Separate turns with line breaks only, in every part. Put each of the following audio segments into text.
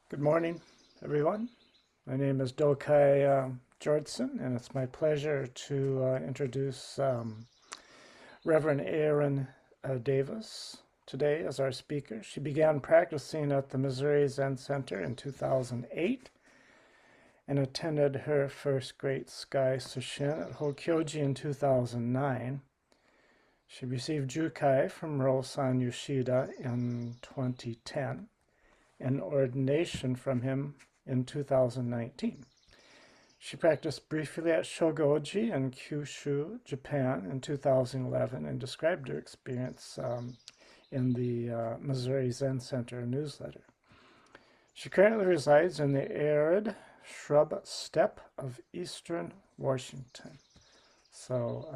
Good morning, everyone. My name is Dokai Jordson, and it's my pleasure to introduce Reverend Erin Davis today as our speaker. She began practicing at the Missouri Zen Center in 2008 and attended her first Great Sky Sushin at Hokyoji in 2009. She received Jukai from Rosan Yoshida in 2010 and ordination from him in 2019. She practiced briefly at Shogoji in Kyushu, Japan in 2011 and described her experience in the Missouri Zen Center newsletter. She currently resides in the arid shrub steppe of eastern Washington. So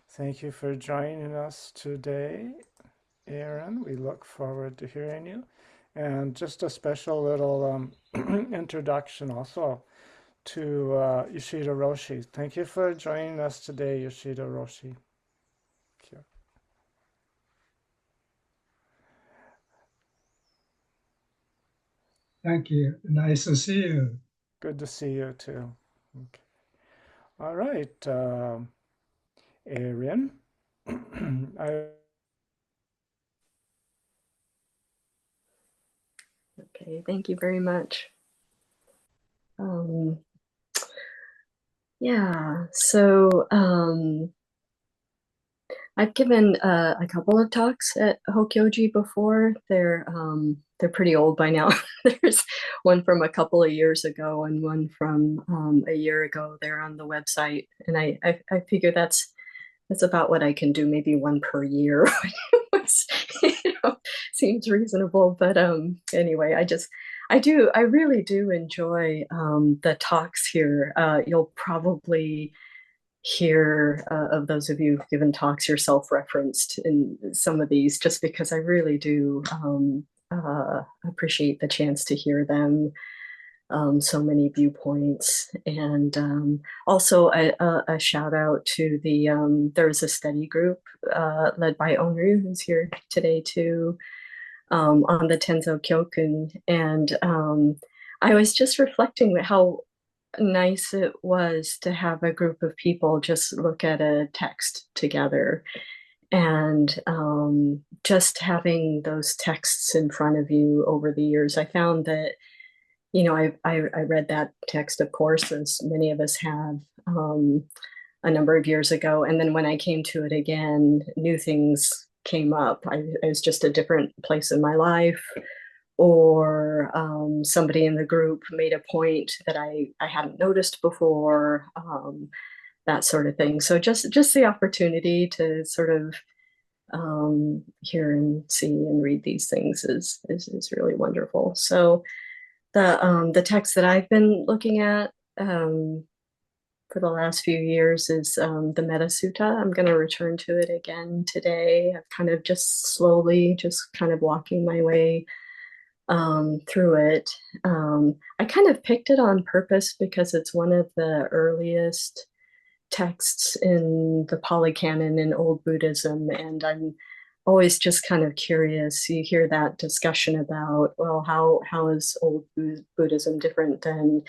thank you for joining us today, Erin. We look forward to hearing you. And just a special little introduction also to Yoshida Roshi. Thank you for joining us today, Yoshida Roshi. Thank you.
Thank you. Nice to see you.
Good to see you too. Okay. All right, Erin. I,
Okay, thank you very much. Um, yeah, so I've given a couple of talks at Hokyoji before. They're pretty old by now. There's one from a couple of years ago and one from a year ago. They're on the website, and I figure that's about what I can do, maybe one per year. Which, seems reasonable. But anyway, I really do enjoy the talks here. You'll probably hear of those of you who've given talks, you're self-referenced in some of these, just because I really do appreciate the chance to hear them. So many viewpoints, and also a shout out to there's a study group led by Onryu, who's here today too, on the Tenzo Kyokun. And I was just reflecting how nice it was to have a group of people just look at a text together. And just having those texts in front of you over the years, I found that, I read that text, of course, as many of us have, a number of years ago. And then when I came to it again, new things came up. I was just a different place in my life, or somebody in the group made a point that I hadn't noticed before, that sort of thing. So just the opportunity to sort of hear and see and read these things is really wonderful. So the text that I've been looking at for the last few years is the Metta Sutta. I'm going to return to it again today. I've kind of just slowly, just kind of walking my way through it. I kind of picked it on purpose because it's one of the earliest texts in the Pali Canon in Old Buddhism, and I'm always just kind of curious. You hear that discussion about, well, how is Old Buddhism different than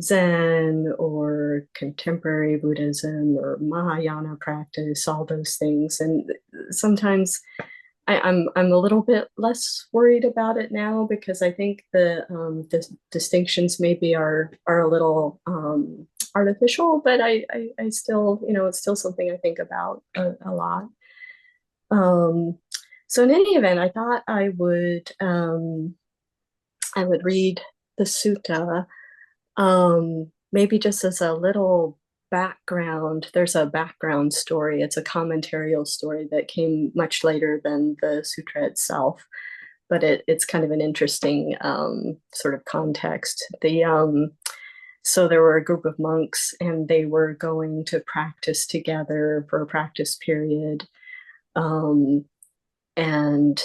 Zen or contemporary Buddhism or Mahayana practice, all those things. And sometimes I'm a little bit less worried about it now, because I think the distinctions maybe are a little artificial, but I still, it's still something I think about a lot. So in any event, I thought I would read the sutta, maybe just as a little background. There's a background story. It's a commentarial story that came much later than the sutra itself, but it's kind of an interesting sort of context. So there were a group of monks, and they were going to practice together for a practice period, um, and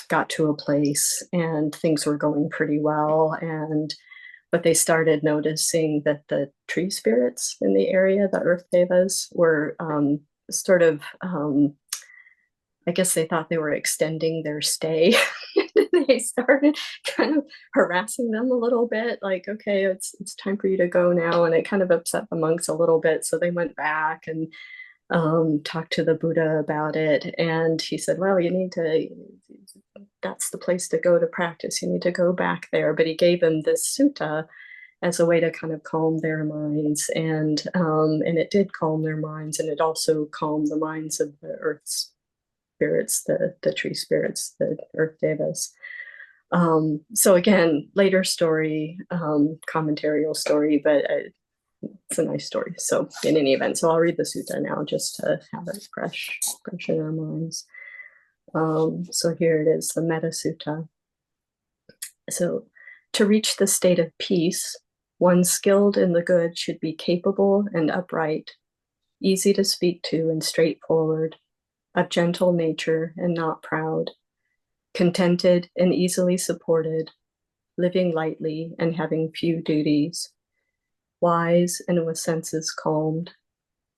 got to a place, and things were going pretty well, but they started noticing that the tree spirits in the area, the earth devas, were sort of, I guess they thought they were extending their stay they started kind of harassing them a little bit, like, okay, it's time for you to go now. And it kind of upset the monks a little bit. So they went back and talked to the Buddha about it. And he said, well, you need to, that's the place to go to practice. You need to go back there. But he gave them this sutta as a way to kind of calm their minds. And it did calm their minds. And it also calmed the minds of the earth spirits, the tree spirits, the earth devas. So again, later story, commentarial story, but it's a nice story. So in any event, so I'll read the sutta now just to have it fresh in our minds. So here it is, the Metta Sutta. So to reach the state of peace, one skilled in the good should be capable and upright, easy to speak to and straightforward, of gentle nature and not proud, contented and easily supported, living lightly and having few duties, wise and with senses calmed,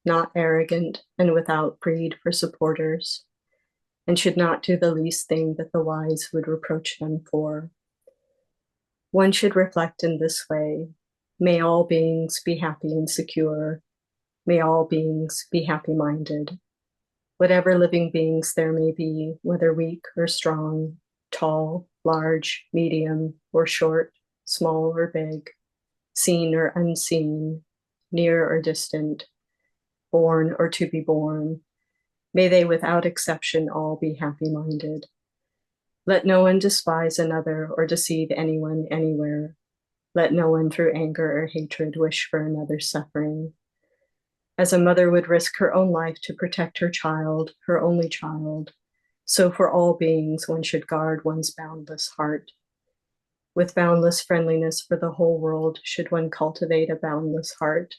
not arrogant and without greed for supporters, and should not do the least thing that the wise would reproach them for. One should reflect in this way: may all beings be happy and secure. May all beings be happy-minded. Whatever living beings there may be, whether weak or strong, tall, large, medium, or short, small or big, seen or unseen, near or distant, born or to be born, may they without exception all be happy-minded. Let no one despise another or deceive anyone anywhere. Let no one through anger or hatred wish for another's suffering. As a mother would risk her own life to protect her child, her only child, so for all beings one should guard one's boundless heart. With boundless friendliness for the whole world should one cultivate a boundless heart.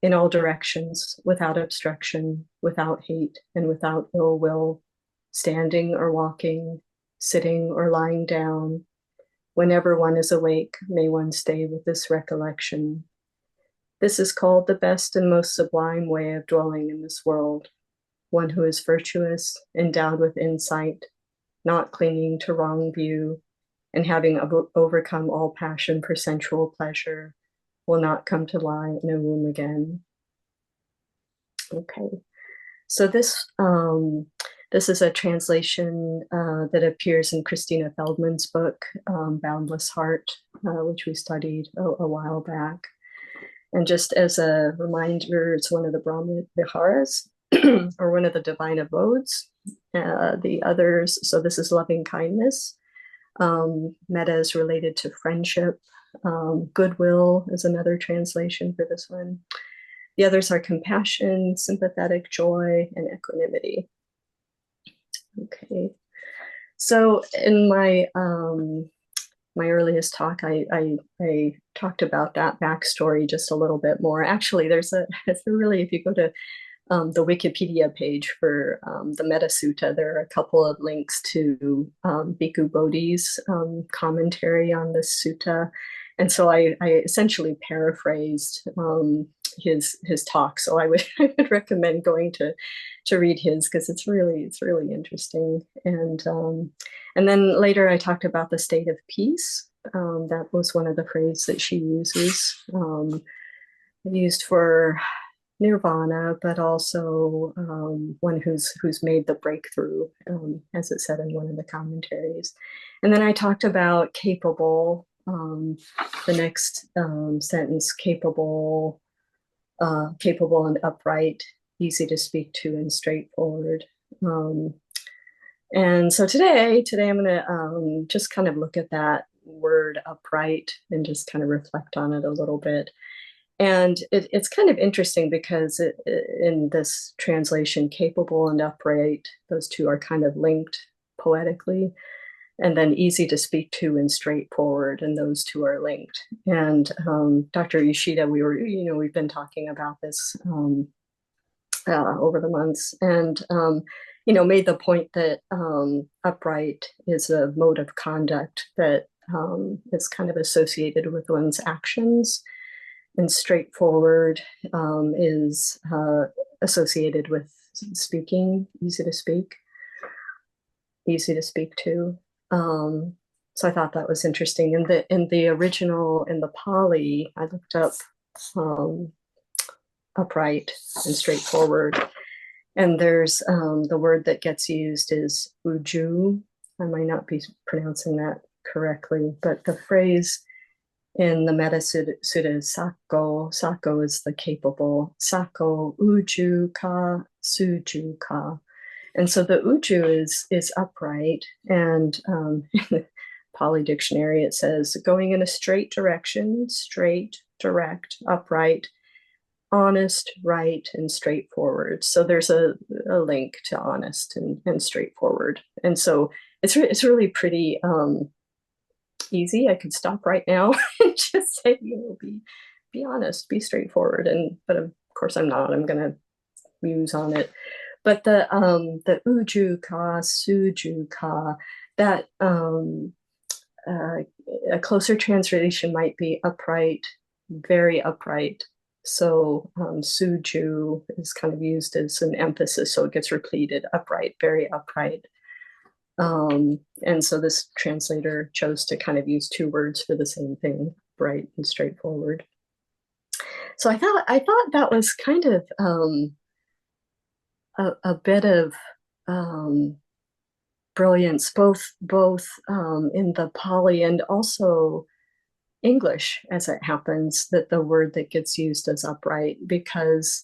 In all directions, without obstruction, without hate, and without ill will, standing or walking, sitting or lying down, whenever one is awake, may one stay with this recollection. This is called the best and most sublime way of dwelling in this world. One who is virtuous, endowed with insight, not clinging to wrong view, and having overcome all passion for sensual pleasure, will not come to lie in a womb again. Okay, so this is a translation that appears in Christina Feldman's book, Boundless Heart, which we studied a while back. And just as a reminder, it's one of the Brahma Viharas, or one of the divine abodes. The others, so this is loving kindness. Metta is related to friendship. Goodwill is another translation for this one. The others are compassion, sympathetic joy, and equanimity. Okay, so in my my earliest talk, I talked about that backstory just a little bit more. Actually, it's really, if you go to the Wikipedia page for the Metta Sutta, there are a couple of links to Bhikkhu Bodhi's commentary on this sutta. And so I essentially paraphrased his talk. So I would recommend going to read his, because it's really interesting. And then later I talked about the state of peace. That was one of the phrases that she uses, used for nirvana, but also one who's made the breakthrough, as it said in one of the commentaries. And then I talked about capable, the next sentence, capable and upright, easy to speak to and straightforward. And so today I'm going to just kind of look at that word upright and just kind of reflect on it a little bit. And it's kind of interesting because in this translation, capable and upright, those two are kind of linked poetically. And then easy to speak to and straightforward, and those two are linked. And Dr. Yoshida, we've been talking about this over the months, and made the point that upright is a mode of conduct that is kind of associated with one's actions. And straightforward is associated with speaking, easy to speak to. So I thought that was interesting. In the original, in the Pali, I looked up upright and straightforward. And there's the word that gets used is uju. I might not be pronouncing that correctly, but the phrase in the Metta Sutta is Sako. Sako is the capable. Sako uju ka suju ka. And so the uju is upright. And in the Pali dictionary, it says going in a straight direction, straight, direct, upright, honest, right, and straightforward. So there's a link to honest and straightforward. And so it's really pretty easy. I could stop right now and just say, be honest, be straightforward. But of course I'm not. I'm gonna muse on it. But the uju ka, suju ka, that a closer translation might be upright, very upright. So suju is kind of used as an emphasis, so it gets repeated, upright, very upright. And so this translator chose to kind of use two words for the same thing, bright and straightforward. So I thought that was kind of a bit of brilliance, both in the Pali and also English, as it happens, that the word that gets used as upright, because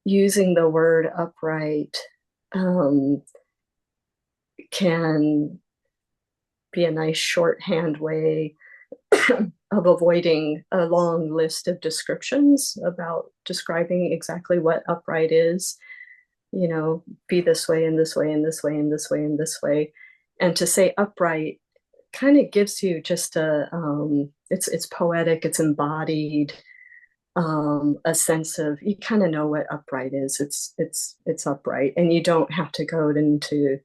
using the word upright can be a nice shorthand way of avoiding a long list of descriptions about describing exactly what upright is. Be this way and this way and this way and this way and this way. And to say upright kind of gives you just it's poetic, it's embodied, a sense of, you kind of know what upright is. It's upright, and you don't have to go into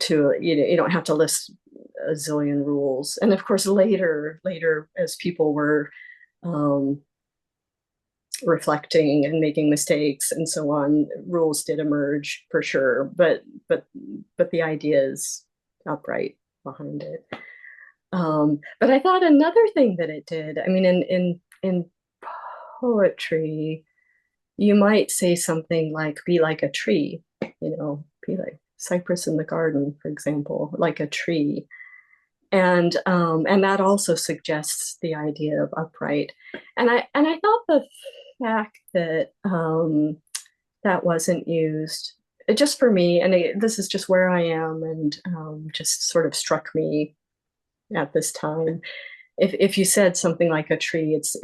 you don't have to list a zillion rules. And of course later as people were reflecting and making mistakes and so on, rules did emerge for sure, but the idea is upright behind it. But I thought another thing that it did, I mean, in poetry, you might say something like, be like a tree, be like cypress in the garden, for example, like a tree. And that also suggests the idea of upright. And I thought the fact that that wasn't used, just for me, and this is just where I am, and just sort of struck me at this time. If you said something like a tree, it's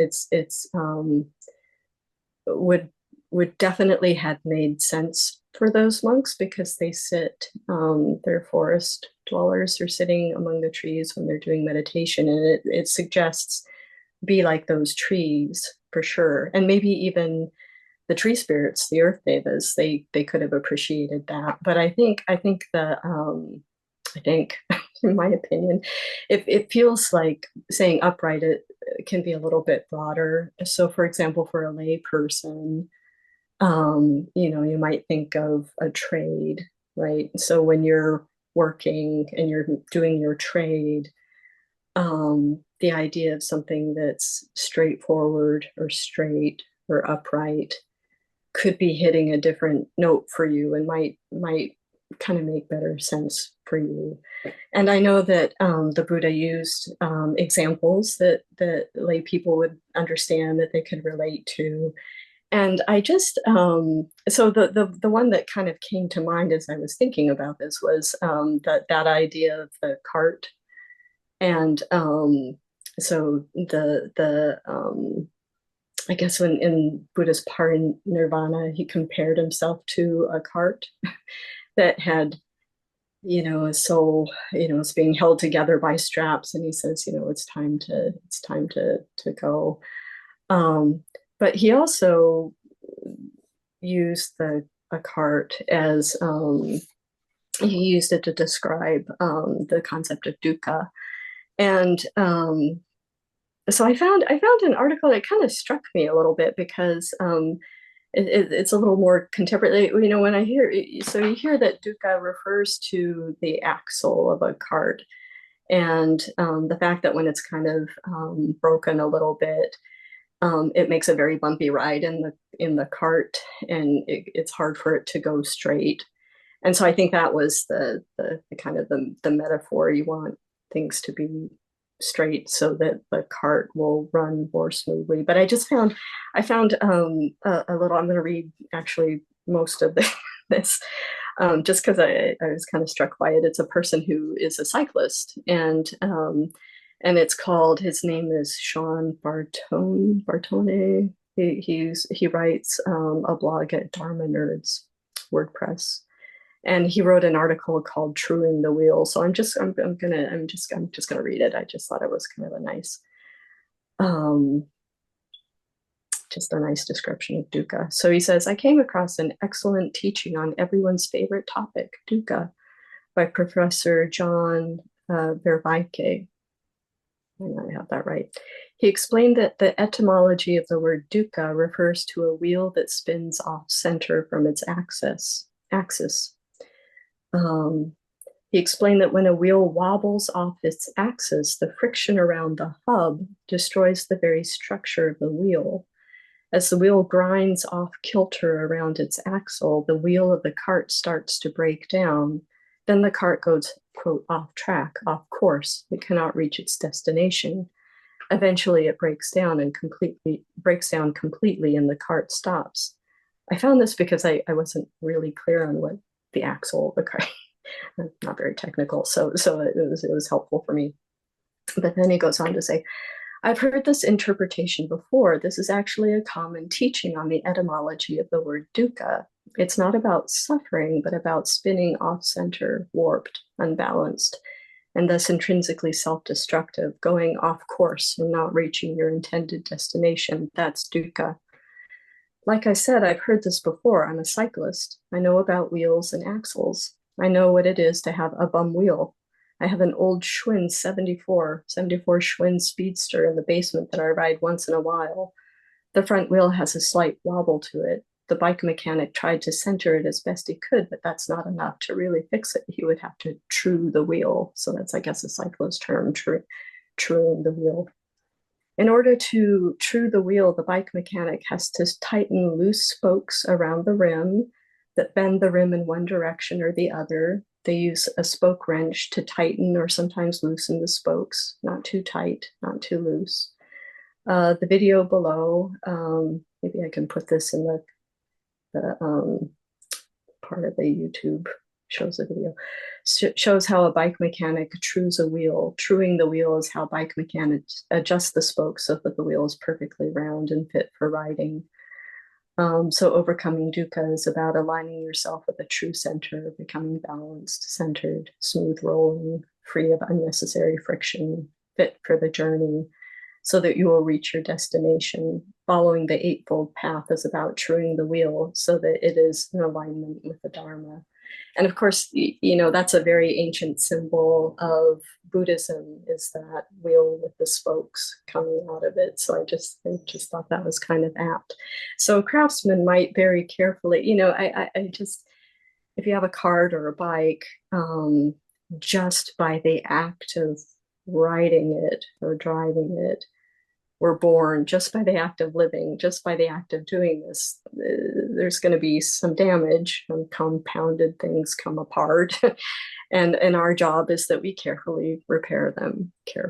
would definitely have made sense for those monks, because they sit, they're forest dwellers, are sitting among the trees when they're doing meditation, and it suggests be like those trees for sure. And maybe even the tree spirits, the earth devas, they could have appreciated that. But I think in my opinion, it feels like saying upright, it can be a little bit broader. So for example, for a lay person, you might think of a trade, right? So when you're working and you're doing your trade, the idea of something that's straightforward or straight or upright could be hitting a different note for you, and might kind of make better sense for you. And I know that the Buddha used examples that lay people would understand, that they could relate to. And I just so the one that kind of came to mind as I was thinking about this was that idea of the cart. And so the I guess when in Buddha's parinirvana, he compared himself to a cart that had, a soul, it's being held together by straps, and he says, it's time to go. But he also used a cart as he used it to describe the concept of dukkha. And so I found an article that kind of struck me a little bit, because it's a little more contemporary. You know, when I hear, so you hear that dukkha refers to the axle of a cart, and the fact that when it's kind of broken a little bit, it makes a very bumpy ride in the cart, and it's hard for it to go straight. And so I think that was the kind of the metaphor. You want things to be straight so that the cart will run more smoothly. But I found a little. I'm going to read actually most of this just because I was kind of struck by it. It's a person who is a cyclist, and it's called. His name is Sean Bartone. He writes a blog at Dharma Nerds WordPress, and he wrote an article called "Truing the Wheel." So I'm just gonna read it. I just thought it was kind of a nice, um, just a nice description of dukkha. So he says, I came across an excellent teaching on everyone's favorite topic, dukkha, by Professor John Vervaeke. I have that right. He explained that the etymology of the word dukkha refers to a wheel that spins off center from its axis. He explained that when a wheel wobbles off its axis, the friction around the hub destroys the very structure of the wheel. As the wheel grinds off kilter around its axle, the wheel of the cart starts to break down. Then the cart goes, quote, off track, off course. It cannot reach its destination. Eventually, it breaks down completely, and the cart stops. I found this because I wasn't really clear on what the axle of the cart. Not very technical, so it was helpful for me. But then he goes on to say, I've heard this interpretation before. This is actually a common teaching on the etymology of the word dukkha. It's not about suffering, but about spinning off center, warped, unbalanced, and thus intrinsically self-destructive, going off course and not reaching your intended destination. That's dukkha. Like I said, I've heard this before. I'm a cyclist. I know about wheels and axles. I know what it is to have a bum wheel. I have an old Schwinn 74 Schwinn Speedster in the basement that I ride once in a while. The front wheel has a slight wobble to it. The bike mechanic tried to center it as best he could, but that's not enough to really fix it. He would have to true the wheel. So that's, I guess, a cyclist term, truing the wheel. In order to true the wheel, the bike mechanic has to tighten loose spokes around the rim that bend the rim in one direction or the other. They use a spoke wrench to tighten or sometimes loosen the spokes, not too tight, not too loose. The video below, maybe I can put this in the part of the YouTube shows the video, shows how a bike mechanic trues a wheel. Truing the wheel is how bike mechanics adjust the spokes so that the wheel is perfectly round and fit for riding. So overcoming dukkha is about aligning yourself with a true center, becoming balanced, centered, smooth rolling, free of unnecessary friction, fit for the journey, so that you will reach your destination. Following the Eightfold Path is about truing the wheel so that it is in alignment with the Dharma. And of course, you know, that's a very ancient symbol of Buddhism, is that wheel with the spokes coming out of it. So I just thought that was kind of apt. So a craftsman might very carefully, you know, I just, if you have a cart or a bike, just by the act of riding it or driving it, we're born. Just by the act of living, just by the act of doing this, there's going to be some damage, and compounded things come apart. and our job is that we carefully repair them. You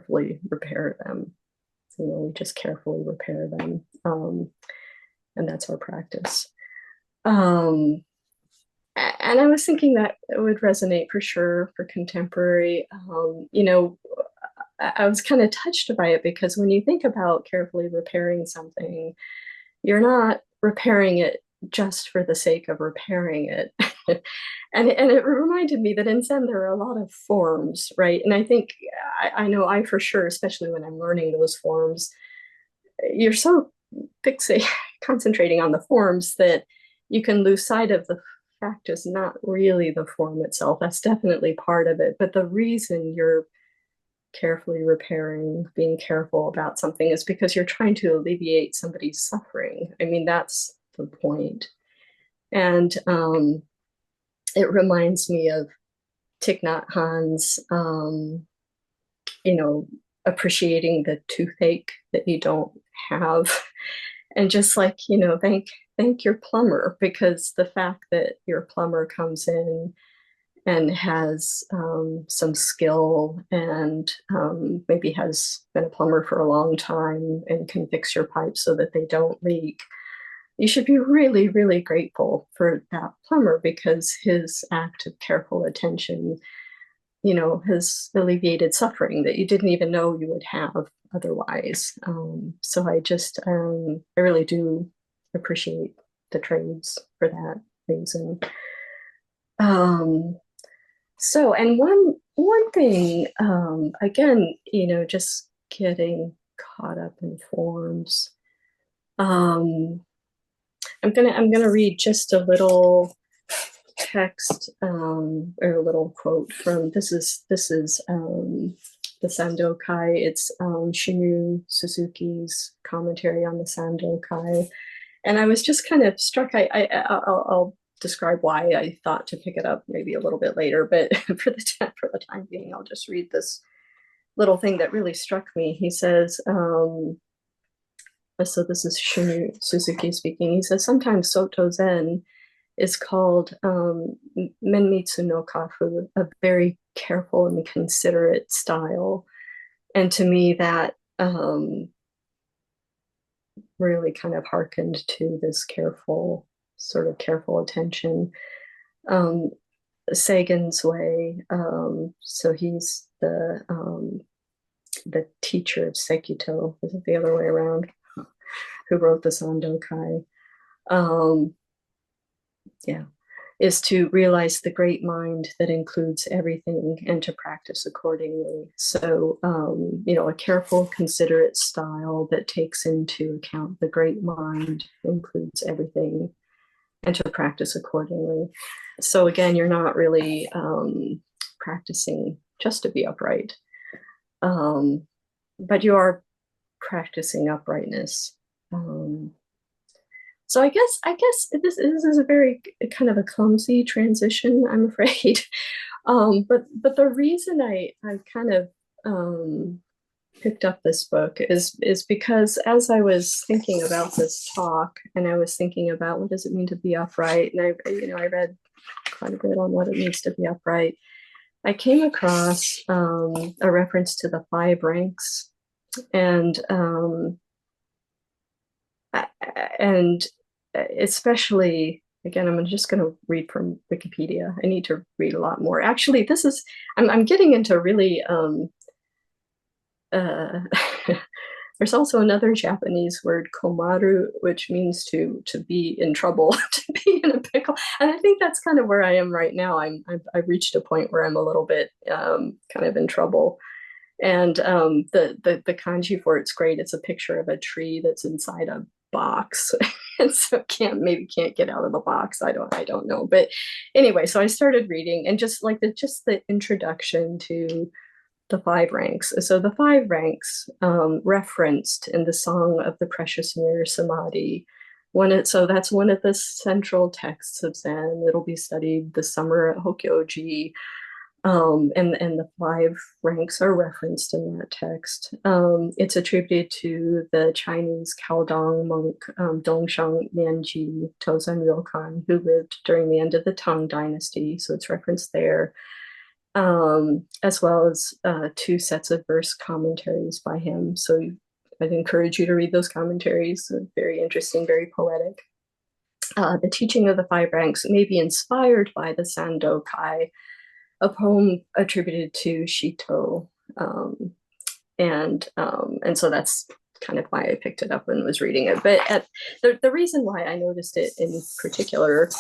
know, we just carefully repair them. And that's our practice. And I was thinking that it would resonate for sure for contemporary. You know, I was kind of touched by it because when you think about carefully repairing something, you're not repairing it just for the sake of repairing it. and it reminded me that in Zen there are a lot of forms, right? And I think I know I for sure, especially when I'm learning those forms, you're so concentrating on the forms that you can lose sight of the fact is not really the form itself. That's definitely part of it. But the reason you're carefully repairing, being careful about something is because you're trying to alleviate somebody's suffering. I mean, that's the point. And it reminds me of Thich Nhat Hanh's, appreciating the toothache that you don't have. And just like, thank your plumber, because the fact that your plumber comes in and has some skill and maybe has been a plumber for a long time and can fix your pipes so that they don't leak. You should be really, really grateful for that plumber, because his act of careful attention, has alleviated suffering that you didn't even know you would have otherwise. So I really do appreciate the trades for that reason. And one thing, again, just getting caught up in forms. I'm gonna read just a little text, or a little quote from this is the Sandokai. It's Shinu Suzuki's commentary on the Sandokai, and I was just kind of struck. I'll describe why I thought to pick it up maybe a little bit later, but for the time being, I'll just read this little thing that really struck me. He says, so this is Shinu Suzuki speaking. He says, sometimes Soto Zen is called Menmitsu no Kafu, a very careful and considerate style. And to me, that really kind of hearkened to this careful attention. Sagan's way, so he's the teacher of Sekito, is it the other way around, who wrote the Sandokai. Is to realize the great mind that includes everything and to practice accordingly. So, a careful, considerate style that takes into account the great mind includes everything and to practice accordingly. So again, you're not really practicing just to be upright, but you are practicing uprightness. So I guess this is a very kind of a clumsy transition, I'm afraid. But the reason I kind of picked up this book is because as I was thinking about this talk, and I was thinking about what does it mean to be upright, and I read quite a bit on what it means to be upright. I came across a reference to the 5 ranks, and especially, again, I'm just going to read from Wikipedia. I need to read a lot more. Actually, I'm getting into really, there's also another Japanese word, komaru, which means to be in trouble, to be in a pickle. And I think that's kind of where I am right now. I've reached a point where I'm a little bit kind of in trouble. And the kanji for it's great. It's a picture of a tree that's inside a box, and so can't get out of the box. I don't know, but anyway, so I started reading, and just like the introduction to the 5 ranks. So the 5 ranks referenced in the Song of the Precious Mirror Samadhi. So that's one of the central texts of Zen. It'll be studied this summer at Hokkyoji. And the 5 ranks are referenced in that text. It's attributed to the Chinese Caodong monk Dongsheng Nianji Tozan Ryokan, who lived during the end of the Tang Dynasty. So it's referenced there, as well as 2 sets of verse commentaries by him. So I'd encourage you to read those commentaries. They're very interesting, very poetic. The teaching of the 5 ranks may be inspired by the Sandokai, a poem attributed to Shito, and so that's kind of why I picked it up and was reading it. But the reason why I noticed it in particular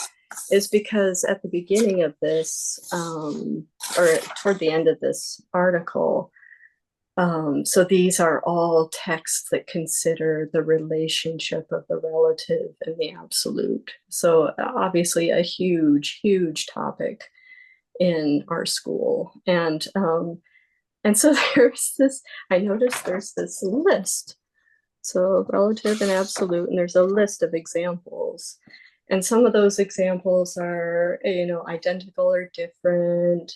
is because at the beginning of this, or toward the end of this article, so these are all texts that consider the relationship of the relative and the absolute. So obviously a huge, huge topic in our school. And so I noticed there's this list. So relative and absolute, and there's a list of examples. And some of those examples are, identical or different,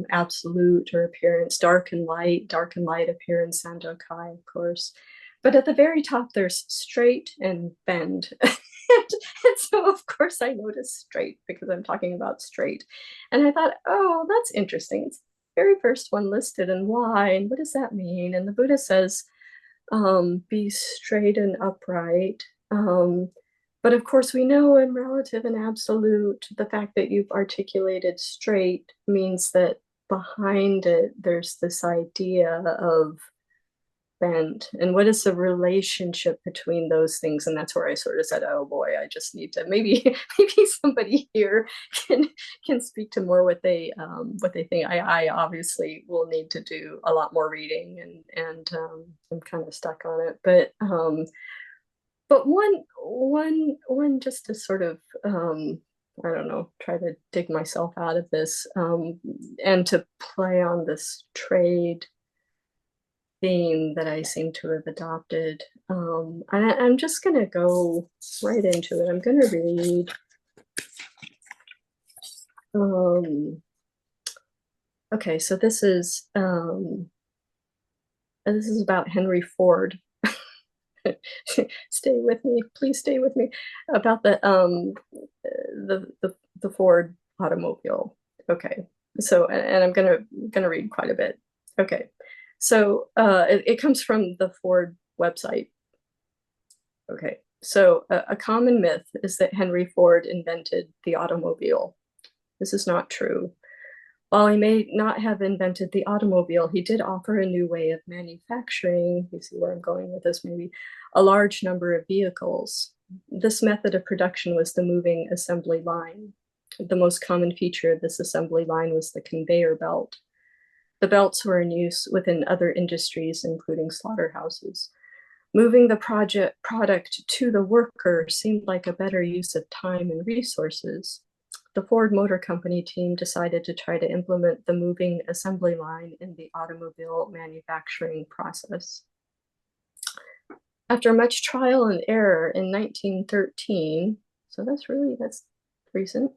absolute or appearance, dark and light appearance, sandokai, of course. But at the very top, there's straight and bend. And so, of course, I noticed straight because I'm talking about straight. And I thought, oh, that's interesting. It's the very first one listed, and why, and what does that mean? And the Buddha says, be straight and upright. But of course, we know in relative and absolute, the fact that you've articulated straight means that behind it, there's this idea of bent. And what is the relationship between those things? And that's where I sort of said, oh boy, I just need to maybe somebody here can speak to more what they think. I obviously will need to do a lot more reading, and I'm kind of stuck on it. But one just to sort of I don't know, try to dig myself out of this, and to play on this trade theme that I seem to have adopted. I'm just going to go right into it. I'm going to read okay, so this is about Henry Ford. Stay with me, please stay with me, about the Ford automobile. Okay, so and I'm gonna read quite a bit. Okay, so it comes from the Ford website. Okay, so a common myth is that Henry Ford invented the automobile. This is not true. While he may not have invented the automobile, he did offer a new way of manufacturing, you see where I'm going with this maybe, a large number of vehicles. This method of production was the moving assembly line. The most common feature of this assembly line was the conveyor belt. The belts were in use within other industries, including slaughterhouses. Moving the product to the worker seemed like a better use of time and resources. The Ford Motor Company team decided to try to implement the moving assembly line in the automobile manufacturing process. After much trial and error in 1913, so that's recent,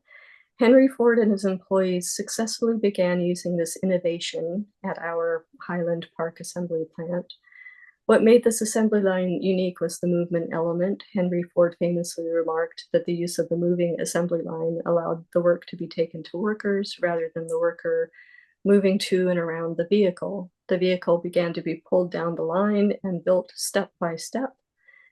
Henry Ford and his employees successfully began using this innovation at our Highland Park assembly plant. What made this assembly line unique was the movement element. Henry Ford famously remarked that the use of the moving assembly line allowed the work to be taken to workers rather than the worker moving to and around the vehicle. The vehicle began to be pulled down the line and built step by step.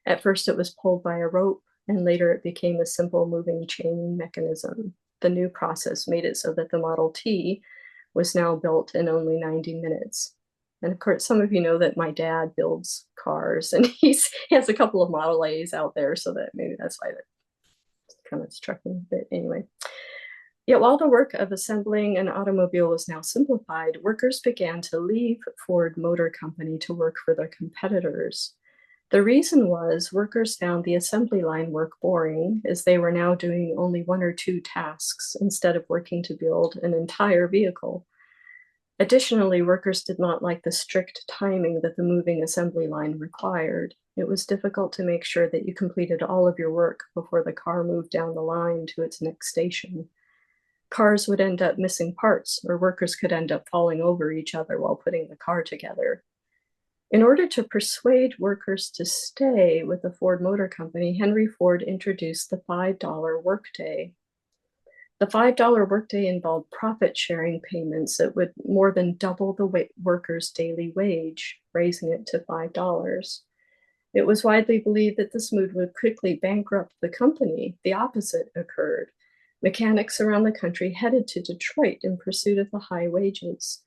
At first, it was pulled by a rope, and later it became a simple moving chain mechanism. The new process made it so that the Model T was now built in only 90 minutes. And of course, some of you know that my dad builds cars, and he has a couple of Model A's out there, so that maybe that's why that kind of struck me. But anyway, yet while the work of assembling an automobile was now simplified, workers began to leave Ford Motor Company to work for their competitors. The reason was workers found the assembly line work boring, as they were now doing only one or two tasks instead of working to build an entire vehicle. Additionally, workers did not like the strict timing that the moving assembly line required. It was difficult to make sure that you completed all of your work before the car moved down the line to its next station. Cars would end up missing parts, or workers could end up falling over each other while putting the car together. In order to persuade workers to stay with the Ford Motor Company, Henry Ford introduced the $5 workday. The $5 workday involved profit-sharing payments that would more than double the worker's daily wage, raising it to $5. It was widely believed that this move would quickly bankrupt the company. The opposite occurred. Mechanics around the country headed to Detroit in pursuit of the high wages.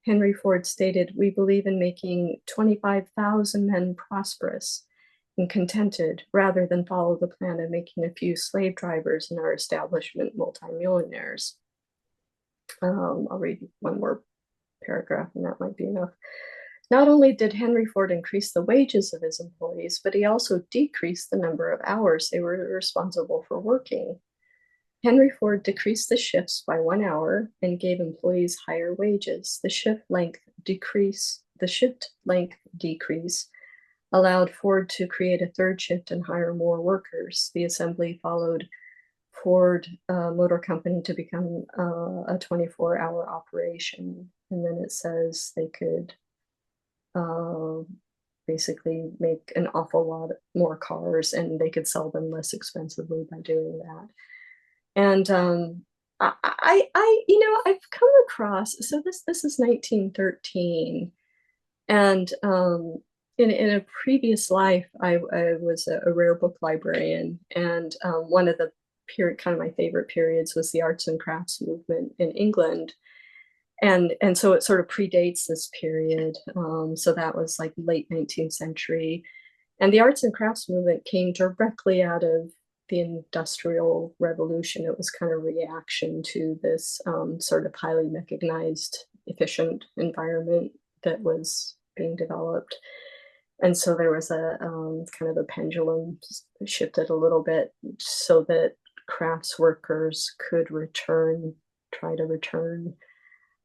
Henry Ford stated, "We believe in making 25,000 men prosperous and contented rather than follow the plan of making a few slave drivers in our establishment multimillionaires." I'll read one more paragraph and that might be enough. Not only did Henry Ford increase the wages of his employees, but he also decreased the number of hours they were responsible for working. Henry Ford decreased the shifts by 1 hour and gave employees higher wages. The shift length decrease allowed Ford to create a third shift and hire more workers. The assembly followed Ford Motor Company to become a 24-hour operation. And then it says they could basically make an awful lot more cars, and they could sell them less expensively by doing that. And I've come across, so this is 1913, and in a previous life, I was a rare book librarian, and one of the kind of my favorite periods was the arts and crafts movement in England. And so it sort of predates this period. So that was like late 19th century. And the arts and crafts movement came directly out of the Industrial Revolution. It was kind of a reaction to this sort of highly mechanized, efficient environment that was being developed. And so there was a kind of a pendulum shifted a little bit so that crafts workers could try to return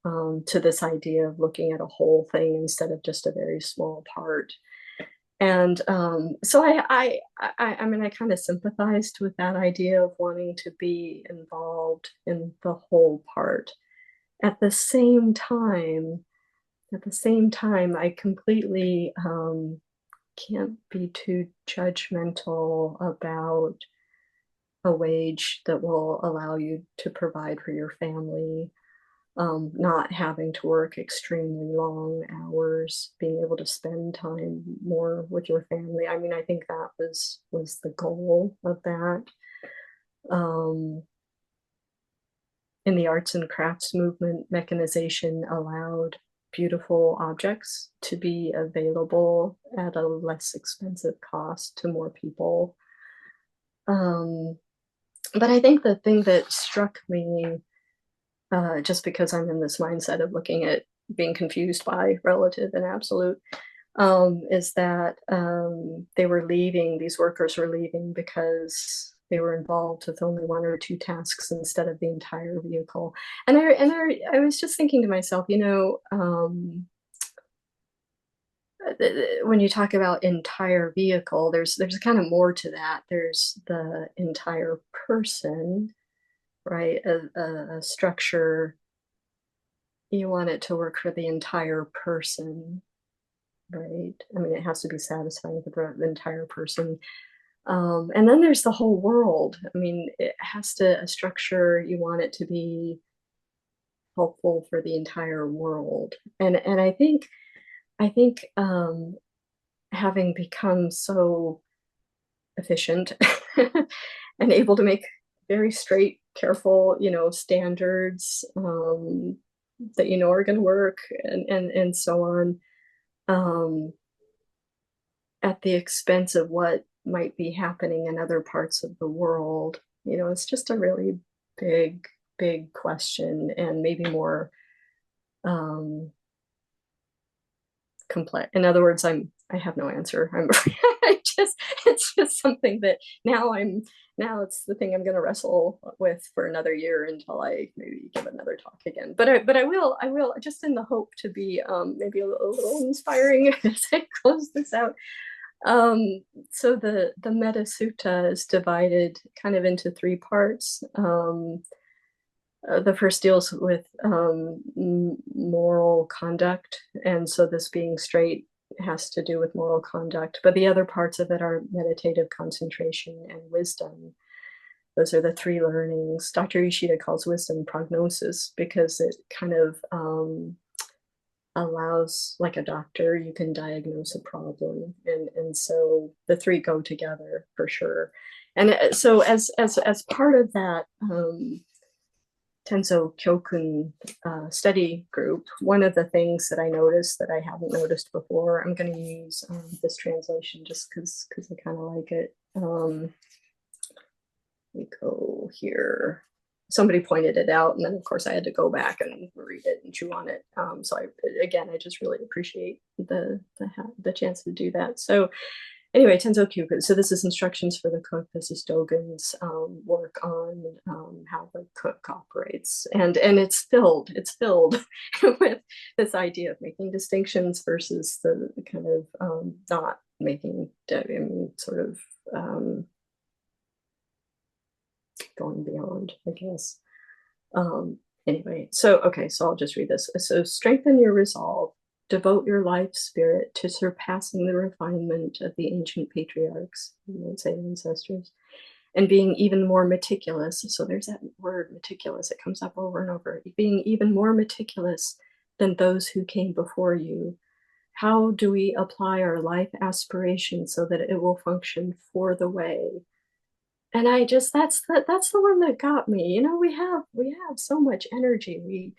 to this idea of looking at a whole thing instead of just a very small part. And so I mean, I kind of sympathized with that idea of wanting to be involved in the whole part. At the same time, I completely can't be too judgmental about a wage that will allow you to provide for your family, not having to work extremely long hours, being able to spend time more with your family. I mean, I think that was the goal of that. In the arts and crafts movement, mechanization allowed beautiful objects to be available at a less expensive cost to more people. But I think the thing that struck me, just because I'm in this mindset of looking at being confused by relative and absolute, is that these workers were leaving because they were involved with only one or two tasks instead of the entire vehicle. And I was just thinking to myself, when you talk about entire vehicle, there's kind of more to that. There's the entire person, right? A structure, you want it to work for the entire person, right? I mean, it has to be satisfying for the entire person. And then there's the whole world. I mean, a structure, you want it to be helpful for the entire world. And I think having become so efficient and able to make very straight, careful, standards that are going to work, and so on, at the expense of what might be happening in other parts of the world. It's just a really big question, and maybe more complex. In other words, I have no answer. It's just something that now it's the thing I'm going to wrestle with for another year until I maybe give another talk again. But I will just in the hope to be maybe a little inspiring as I close this out. So the Metta Sutta is divided kind of into three parts. The first deals with moral conduct, and so this being straight has to do with moral conduct, but the other parts of it are meditative concentration and wisdom. Those are the three learnings. Dr. Ishida calls wisdom prognosis because it kind of allows, like a doctor, you can diagnose a problem, and so the three go together for sure. And so as part of that Tenzo Kyokun study group, one of the things that I noticed that I hadn't noticed before, I'm going to use this translation just because I kind of like it. We go here. Somebody pointed it out, and then of course I had to go back and read it and chew on it. So I just really appreciate the chance to do that. So anyway, Tenzo Kyokun. So this is instructions for the cook. This is Dogen's work on how the cook operates, and it's filled with this idea of making distinctions versus the kind of sort of going beyond, I guess. Anyway, so I'll just read this. So strengthen your resolve, devote your life spirit to surpassing the refinement of the ancient patriarchs, you might say ancestors, and being even more meticulous. So there's that word meticulous, it comes up over and over. Being even more meticulous than those who came before you. How do we apply our life aspiration so that it will function for the way? And I just, that's the one that got me. You know, we have so much energy.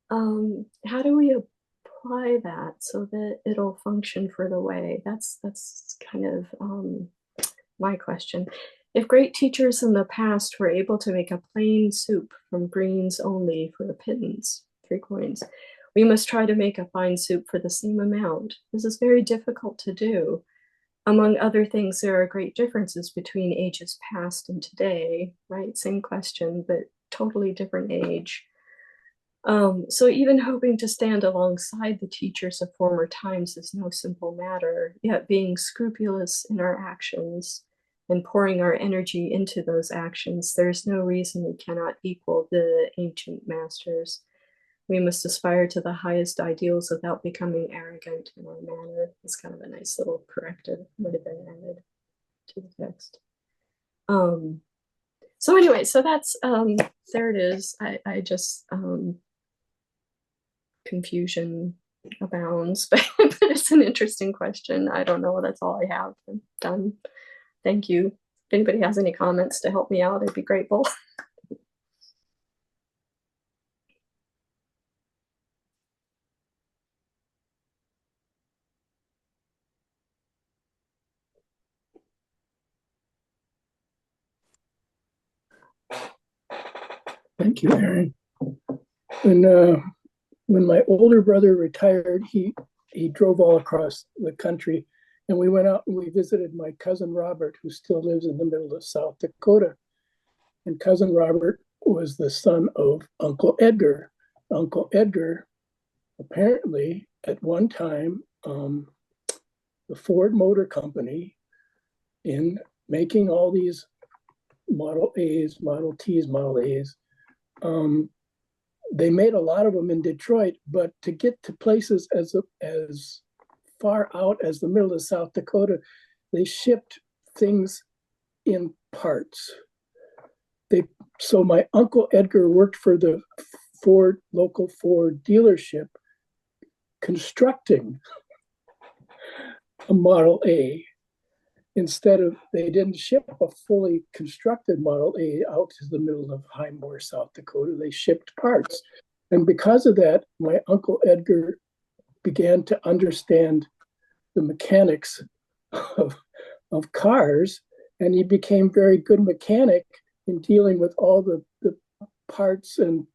How do we apply that so that it'll function for the way? That's kind of my question. If great teachers in the past were able to make a plain soup from greens only for a pittance, 3 coins, we must try to make a fine soup for the same amount. This is very difficult to do. Among other things, there are great differences between ages past and today, right? Same question, but totally different age. So even hoping to stand alongside the teachers of former times is no simple matter, yet being scrupulous in our actions and pouring our energy into those actions, there's no reason we cannot equal the ancient masters. We must aspire to the highest ideals without becoming arrogant in our manner. It's kind of a nice little corrective would have been added to the text. So anyway, so that's there it is. I just confusion abounds, but it's an interesting question. I don't know. That's all I have. I'm done. Thank you. If anybody has any comments to help me out, I'd be grateful.
Thank you, Erin. When my older brother retired, he drove all across the country, and we went out and we visited my cousin Robert, who still lives in the middle of South Dakota. And cousin Robert was the son of Uncle Edgar. Uncle Edgar, apparently, at one time, the Ford Motor Company, in making all these Model A's, Model T's, Model A's, they made a lot of them in Detroit, but to get to places as far out as the middle of South Dakota, they shipped things in parts. So my Uncle Edgar worked for the local Ford dealership, constructing a Model A. They didn't ship a fully constructed Model A out to the middle of Highmore, South Dakota. They shipped parts. And because of that, my Uncle Edgar began to understand the mechanics of cars, and he became very good mechanic in dealing with all the parts and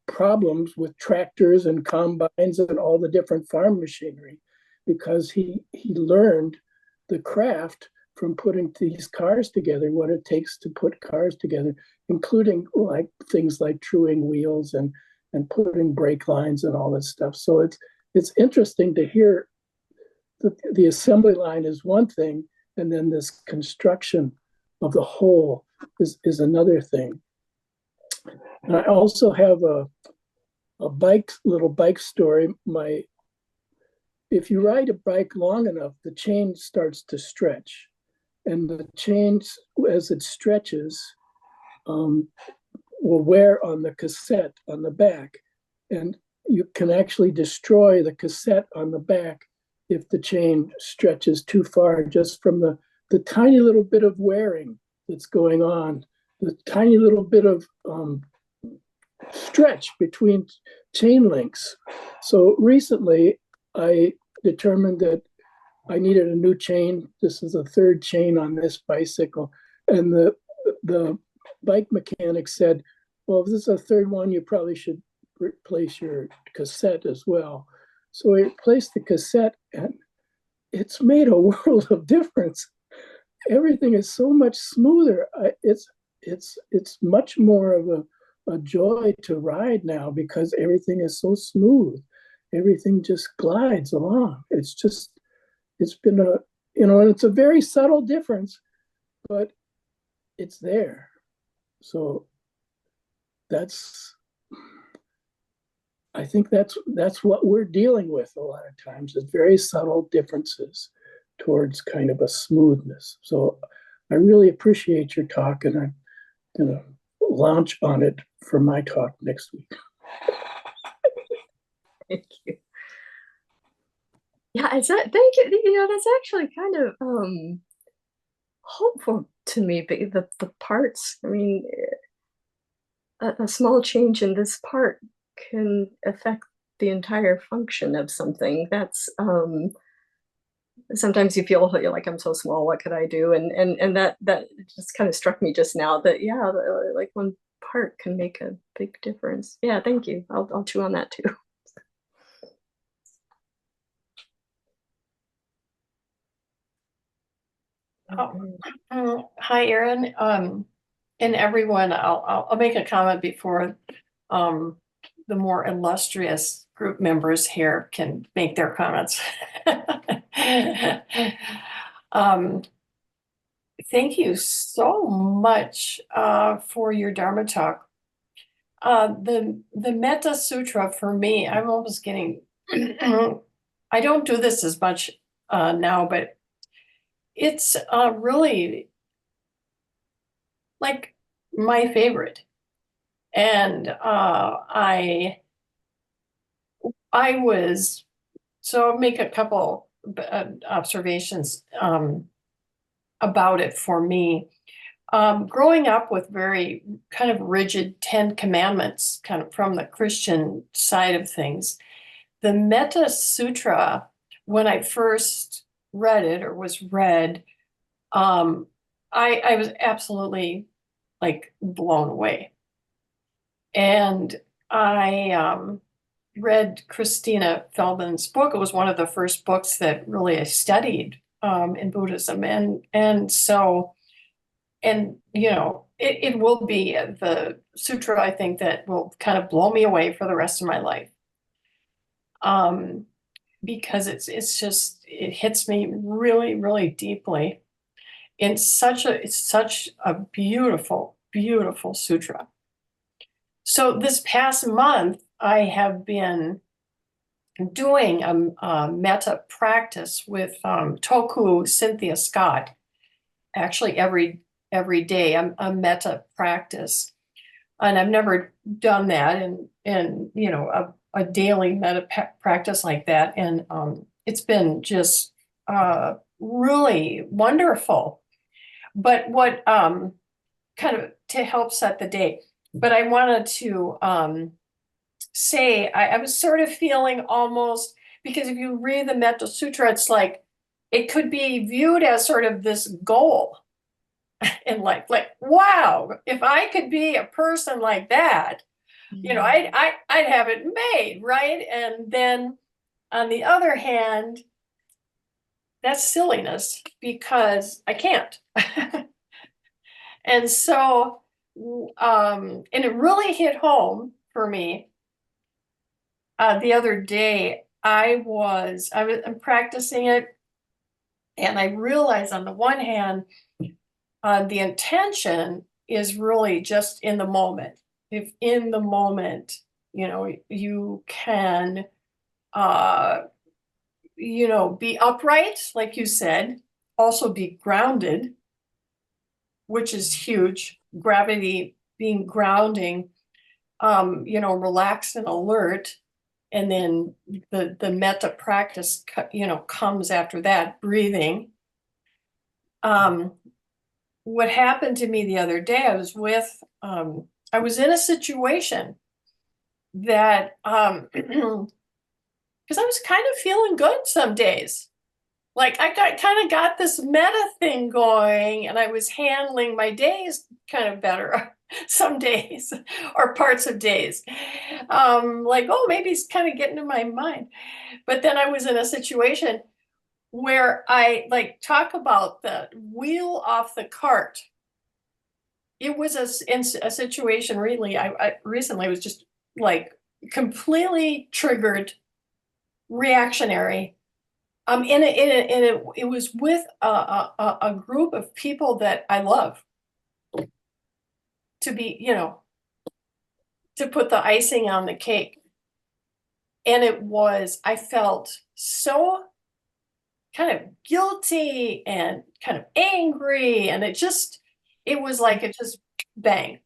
problems with tractors and combines and all the different farm machinery, because he learned the craft from putting these cars together, what it takes to put cars together, including like things like truing wheels and putting brake lines and all this stuff. So it's interesting to hear that the assembly line is one thing, and then this construction of the whole is another thing. And I also have a little bike story. If you ride a bike long enough, the chain starts to stretch. And the chain, as it stretches, will wear on the cassette on the back. And you can actually destroy the cassette on the back if the chain stretches too far, just from the tiny little bit of wearing that's going on, the tiny little bit of stretch between chain links. So recently, I determined that I needed a new chain. This is the third chain on this bicycle. And the bike mechanic said, well, if this is a third one, you probably should replace your cassette as well. So I replaced the cassette, and it's made a world of difference. Everything is so much smoother. It's much more of a joy to ride now, because everything is so smooth. Everything just glides along. It's it's been a, and it's a very subtle difference, but it's there. So I think that's what we're dealing with a lot of times, is very subtle differences towards kind of a smoothness. So I really appreciate your talk, and I'm going to launch on it for my talk next week.
Thank you. Yeah, thank you. That's actually kind of hopeful to me. But the parts, I mean, a small change in this part can affect the entire function of something. That's sometimes you feel you're like, I'm so small, what could I do? And that just kind of struck me just now, that yeah, like one part can make a big difference. Yeah, thank you. I'll chew on that too.
Hi, Erin, and everyone. I'll make a comment before the more illustrious group members here can make their comments. Thank you so much for your Dharma talk. The Metta Sutra, for me, I'm almost getting. I don't do this as much now, but it's really like my favorite. And I was, so I'll make a couple observations about it for me. Growing up with very kind of rigid 10 commandments, kind of from the Christian side of things, the Metta Sutra, when I first read it or was read, I was absolutely like blown away. And I read Christina Feldman's book. It was one of the first books that really I studied in Buddhism. And so, and you know, it will be the sutra, I think, that will kind of blow me away for the rest of my life. Because it's just, it hits me really, really deeply. It's such a beautiful, beautiful sutra. So this past month, I have been doing a metta practice with Toku Cynthia Scott. Actually, every day, a metta practice, and I've never done that, and you know, a daily metta practice like that, and it's been just really wonderful. But what kind of to help set the day. But I wanted to say, I was sort of feeling almost, because if you read the Metta Sutra, it's like, it could be viewed as sort of this goal in life. Like, wow, if I could be a person like that, you know, I'd have it made, right? And then on the other hand, that's silliness because I can't. And so, and it really hit home for me. The other day, I'm practicing it, and I realized on the one hand, the intention is really just in the moment. If in the moment, you know, you can, you know, be upright, like you said, also be grounded, which is huge. Gravity being grounding, you know, relaxed and alert. And then the metta practice, you know, comes after that, breathing. What happened to me the other day, I was in a situation that, because I was kind of feeling good some days. Like I kind of got this meta thing going, and I was handling my days kind of better some days or parts of days. Like, oh, maybe it's kind of getting in my mind. But then I was in a situation where I like talk about the wheel off the cart. It was in a situation really, I recently was just like completely triggered, reactionary. it was with a group of people that I love, to be, to put the icing on the cake. And I felt so kind of guilty and kind of angry, and it was like it just bang.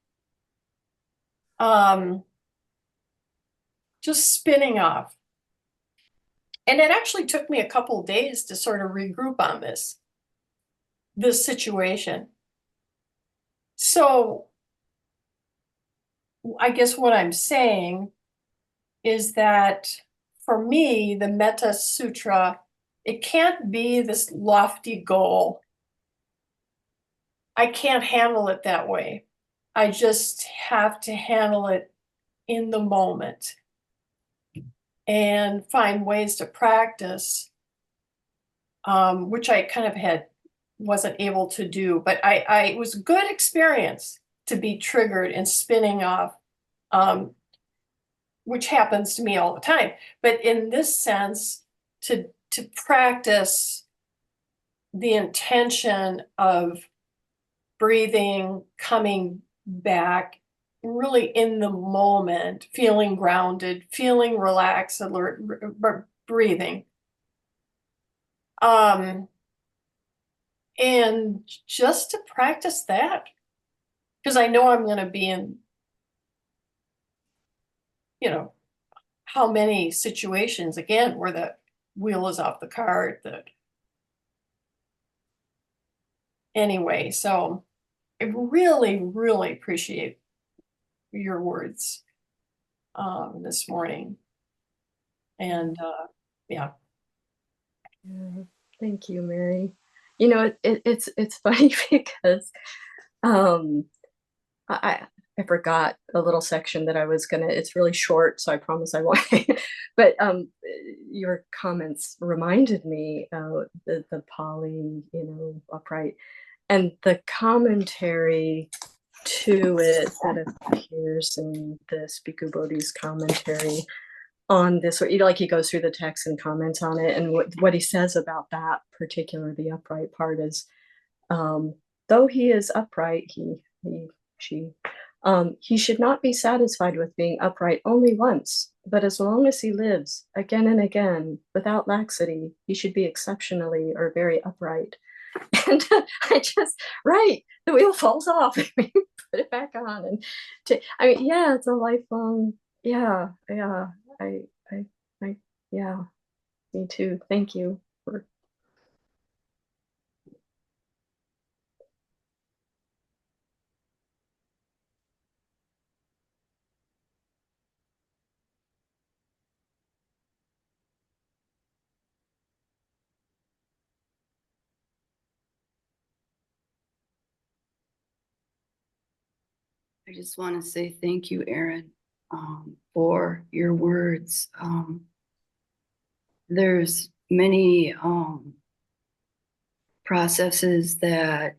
Just spinning off. And it actually took me a couple of days to sort of regroup on this situation. So I guess what I'm saying is that for me, the Metta Sutra, it can't be this lofty goal. I can't handle it that way. I just have to handle it in the moment and find ways to practice, which I kind of wasn't able to do. But it was a good experience to be triggered and spinning off, which happens to me all the time. But in this sense, to practice the intention of breathing, coming back, really in the moment, feeling grounded, feeling relaxed, alert, breathing. And just to practice that, because I know I'm going to be in, how many situations, again, where the wheel is off the cart. Anyway, so I really, really appreciate your words this morning. And yeah.
Yeah, thank you, Mary. It's funny because I forgot a little section that I was gonna. It's really short, so I promise I won't. But your comments reminded me the Pali, upright, and the commentary to it that appears in the Bhikkhu Bodhi's commentary on this. Like he goes through the text and comments on it, and what he says about that particular, the upright part is, though he is upright, he should not be satisfied with being upright only once, but as long as he lives again and again without laxity, he should be exceptionally or very upright. And right, the wheel falls off, put it back on, and it's a lifelong, yeah, yeah, me too. Thank you for.
I just want to say thank you, Erin, for your words. There's many processes that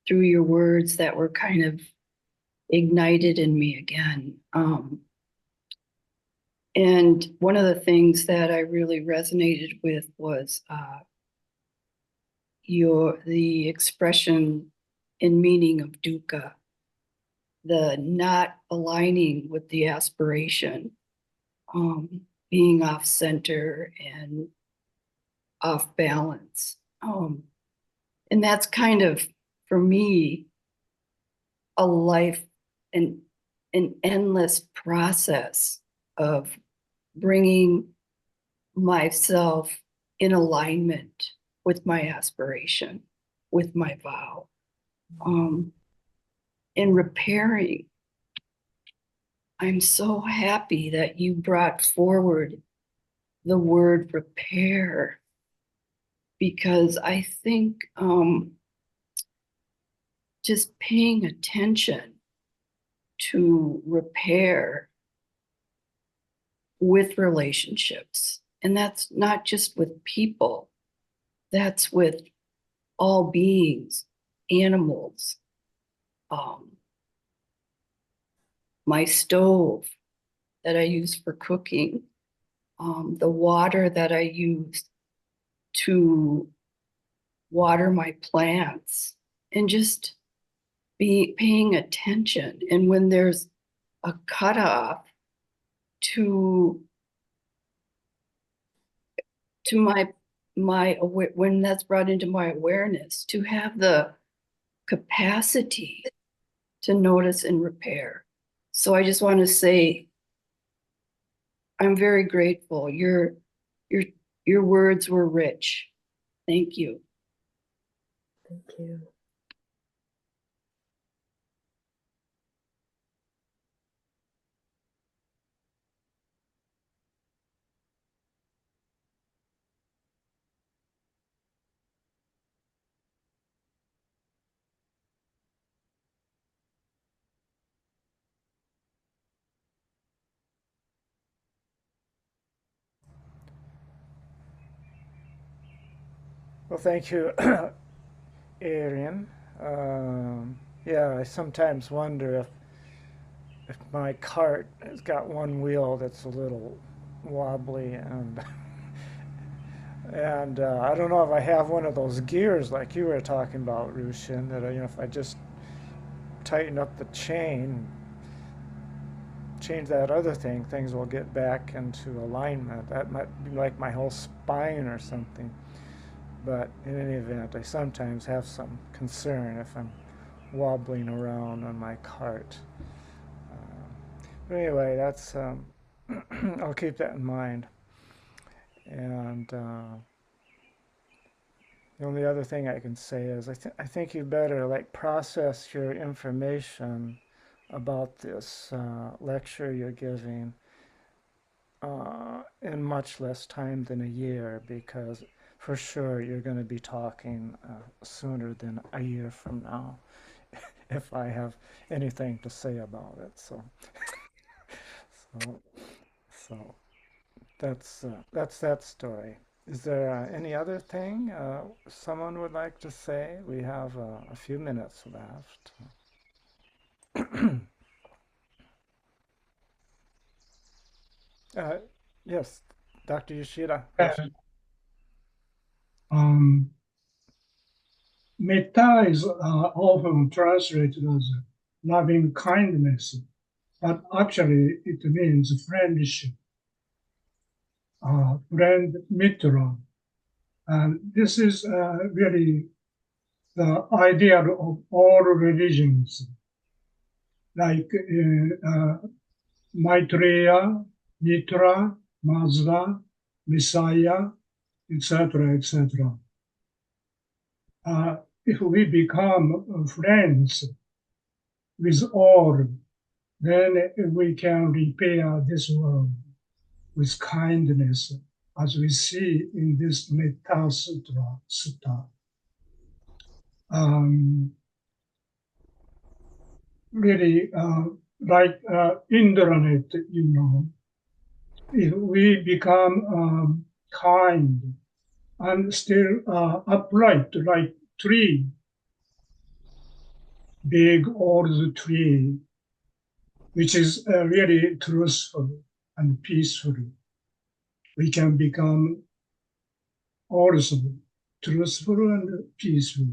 through your words that were kind of ignited in me again. And one of the things that I really resonated with was the expression and meaning of dukkha, the not aligning with the aspiration, being off center and off balance. And that's kind of, for me, a life, an endless process of bringing myself in alignment with my aspiration, with my vow, and repairing. I'm so happy that you brought forward the word repair, because I think just paying attention to repair with relationships, and that's not just with people, that's with all beings, animals, my stove that I use for cooking, the water that I use to water my plants, and just be paying attention. And when there's a cutoff to when that's brought into my awareness, to have the capacity to notice and repair. So I just want to say I'm very grateful. Your your words were rich. Thank you.
Thank you.
Well, thank you, Erin. Yeah, I sometimes wonder if my cart has got one wheel that's a little wobbly, and I don't know if I have one of those gears like you were talking about, Rushin. That if I just tighten up the chain, change that other thing, things will get back into alignment. That might be like my whole spine or something. But in any event, I sometimes have some concern if I'm wobbling around on my cart. But anyway, that's I'll keep that in mind. And the only other thing I can say is I think you better like process your information about this lecture you're giving in much less time than a year, because for sure you're going to be talking sooner than a year from now if I have anything to say about it. So, so that's that story. Is there any other thing someone would like to say? We have a few minutes left. uh, yes, Dr. Yoshida. Yes.
Um, Metta is often translated as loving kindness, but actually it means friendship, friend mitra. And this is really the ideal of all religions, like Maitreya, Mitra, Mazda, Messiah, etc., etc. If we become friends with all, then we can repair this world with kindness, as we see in this Metta Sutta. Really, like internet, if we become kind and still upright, like tree, big old tree, which is really truthful and peaceful, we can become also truthful and peaceful.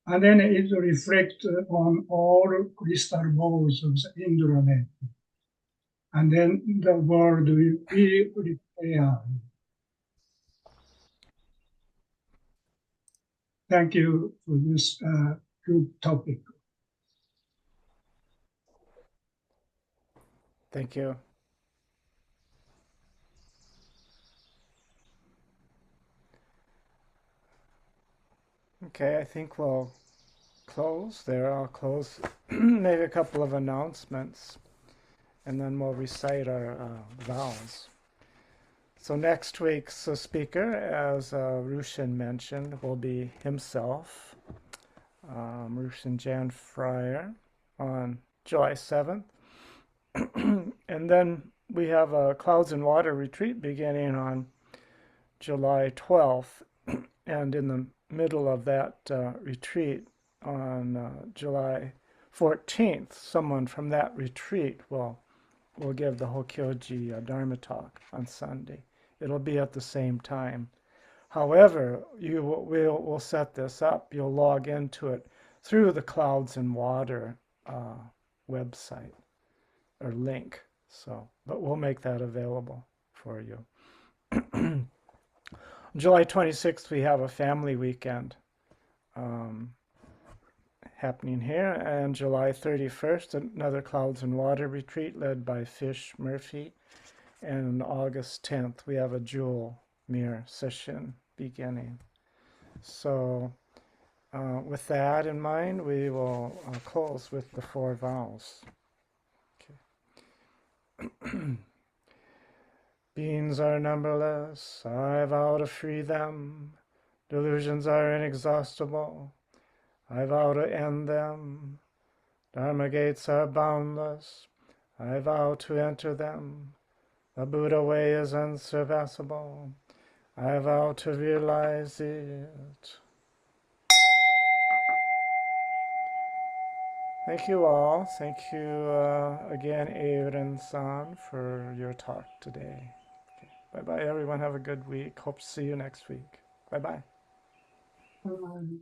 And then it reflects on all crystal balls of the internet. And then the world will be repaired. Thank you for this good topic.
Thank you. Okay, I think we'll close there. I'll close, make a couple of announcements, and then we'll recite our vows. So next week's speaker, as Rushin mentioned, will be himself, Rushin Jan Fryer, on July 7th. And then we have a Clouds and Water retreat beginning on July 12th. And in the middle of that retreat on July 14th, someone from that retreat will will give the Hokyoji Dharma talk on Sunday. It'll be at the same time. However, we'll set this up. You'll log into it through the Clouds and Water website or link. So, but we'll make that available for you. July 26th, we have a family weekend happening here, and July 31st, another Clouds and Water retreat led by Fish Murphy. And August 10th, we have a jewel mirror session beginning. So with that in mind, we will close with the 4 vows. Okay. Beings are numberless, I vow to free them. Delusions are inexhaustible, I vow to end them. Dharma gates are boundless, I vow to enter them. The Buddha way is unsurpassable, I vow to realize it. Thank you all. Thank you again, Erin-san, for your talk today. Okay. Bye-bye, everyone. Have a good week. Hope to see you next week. Bye-bye.
Bye.